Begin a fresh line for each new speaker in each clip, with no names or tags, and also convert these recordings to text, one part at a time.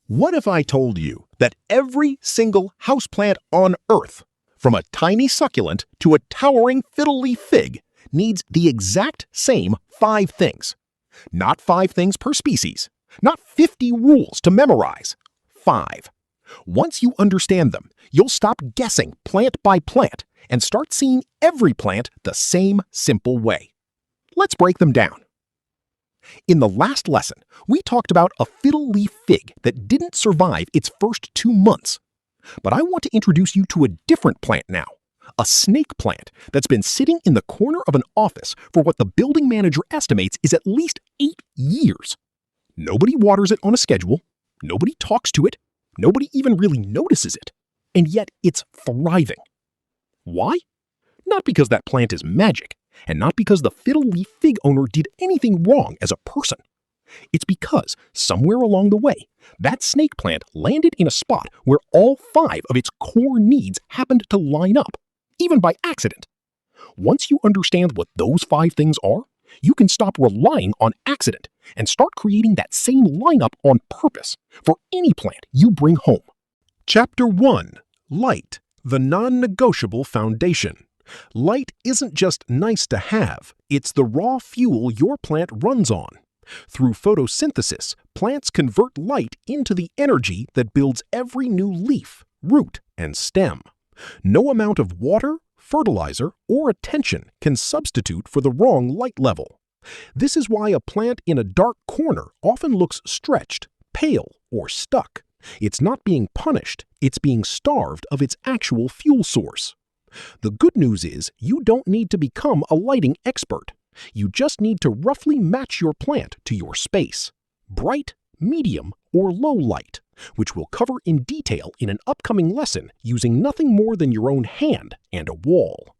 What if I told you that every single houseplant on Earth, from a tiny succulent to a towering fiddle-leaf fig, needs the exact same 5 things? Not 5 things per species, not 50 rules to memorize. 5. Once you understand them, you'll stop guessing plant by plant and start seeing every plant the same simple way. Let's break them down. In the last lesson, we talked about a fiddle-leaf fig that didn't survive its first 2 months. But I want to introduce you to a different plant now, a snake plant that's been sitting in the corner of an office for what the building manager estimates is at least 8 years. Nobody waters it on a schedule, nobody talks to it, nobody even really notices it, and yet it's thriving. Why? Not because that plant is magic, and not because the fiddle-leaf fig owner did anything wrong as a person. It's because, somewhere along the way, that snake plant landed in a spot where all 5 of its core needs happened to line up, even by accident. Once you understand what those 5 things are, you can stop relying on accident and start creating that same lineup on purpose for any plant you bring home. Chapter 1. Light, the non-negotiable foundation. Light isn't just nice to have, it's the raw fuel your plant runs on. Through photosynthesis, plants convert light into the energy that builds every new leaf, root, and stem. No amount of water, fertilizer, or attention can substitute for the wrong light level. This is why a plant in a dark corner often looks stretched, pale, or stuck. It's not being punished, it's being starved of its actual fuel source. The good news is you don't need to become a lighting expert. You just need to roughly match your plant to your space. Bright, medium, or low light, which we'll cover in detail in an upcoming lesson using nothing more than your own hand and a wall.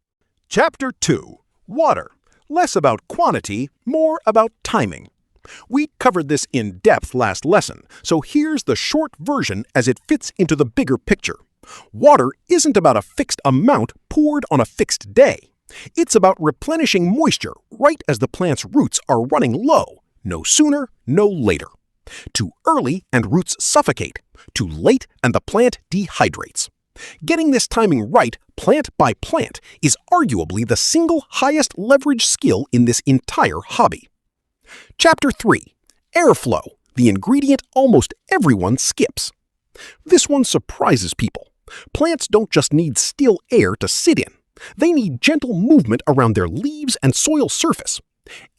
Chapter 2. Water. Less about quantity, more about timing. We covered this in depth last lesson, so here's the short version as it fits into the bigger picture. Water isn't about a fixed amount poured on a fixed day. It's about replenishing moisture right as the plant's roots are running low, no sooner, no later. Too early and roots suffocate. Too late and the plant dehydrates. Getting this timing right, plant by plant, is arguably the single highest leverage skill in this entire hobby. Chapter 3. Airflow, the ingredient almost everyone skips. This one surprises people. Plants don't just need still air to sit in. They need gentle movement around their leaves and soil surface.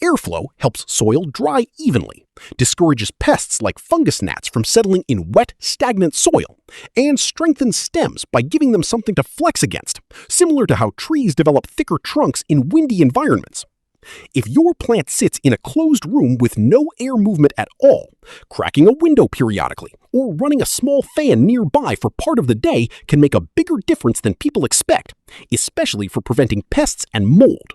Airflow helps soil dry evenly, discourages pests like fungus gnats from settling in wet, stagnant soil, and strengthens stems by giving them something to flex against, similar to how trees develop thicker trunks in windy environments. If your plant sits in a closed room with no air movement at all, cracking a window periodically or running a small fan nearby for part of the day can make a bigger difference than people expect, especially for preventing pests and mold.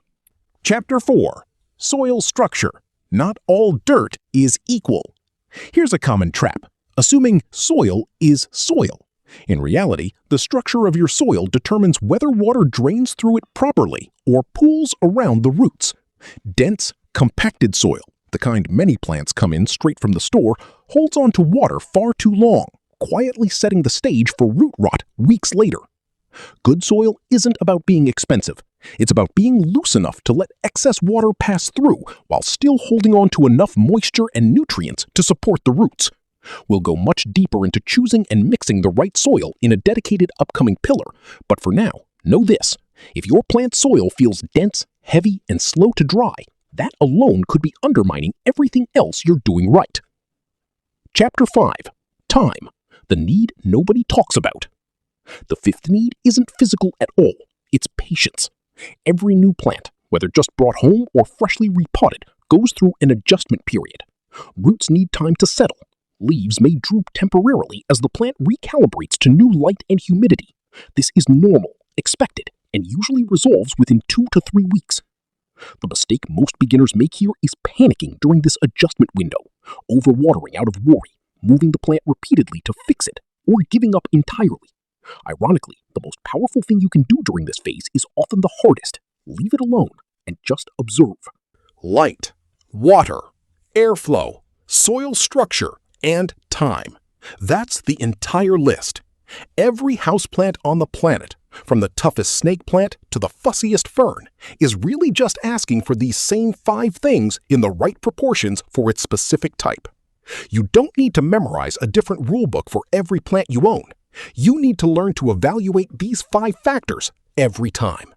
Chapter 4. Soil structure. Not all dirt is equal. Here's a common trap, assuming soil is soil. In reality, the structure of your soil determines whether water drains through it properly or pools around the roots. Dense, compacted soil, the kind many plants come in straight from the store, holds on to water far too long, quietly setting the stage for root rot weeks later. Good soil isn't about being expensive. It's about being loose enough to let excess water pass through while still holding on to enough moisture and nutrients to support the roots. We'll go much deeper into choosing and mixing the right soil in a dedicated upcoming pillar, but for now, know this. If your plant soil feels dense, heavy, and slow to dry, that alone could be undermining everything else you're doing right. Chapter 5. Time, the need nobody talks about. The 5th need isn't physical at all, it's patience. Every new plant, whether just brought home or freshly repotted, goes through an adjustment period. Roots need time to settle. Leaves may droop temporarily as the plant recalibrates to new light and humidity. This is normal, expected, and usually resolves within 2 to 3 weeks. The mistake most beginners make here is panicking during this adjustment window, overwatering out of worry, moving the plant repeatedly to fix it, or giving up entirely. Ironically, the most powerful thing you can do during this phase is often the hardest. Leave it alone and just observe. Light, water, airflow, soil structure, and time. That's the entire list. Every houseplant on the planet, from the toughest snake plant to the fussiest fern, is really just asking for these same 5 things in the right proportions for its specific type. You don't need to memorize a different rulebook for every plant you own. You need to learn to evaluate these 5 factors every time.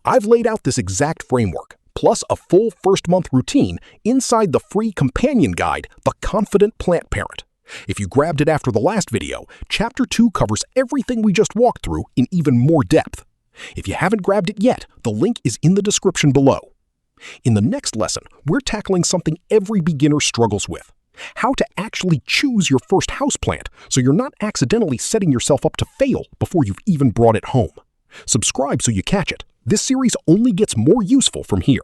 I've laid out this exact framework, plus a full first-month routine inside the free companion guide, The Confident Plant Parent. If you grabbed it after the last video, Chapter 2 covers everything we just walked through in even more depth. If you haven't grabbed it yet, the link is in the description below. In the next lesson, we're tackling something every beginner struggles with: how to actually choose your first houseplant so you're not accidentally setting yourself up to fail before you've even brought it home. Subscribe so you catch it. This series only gets more useful from here.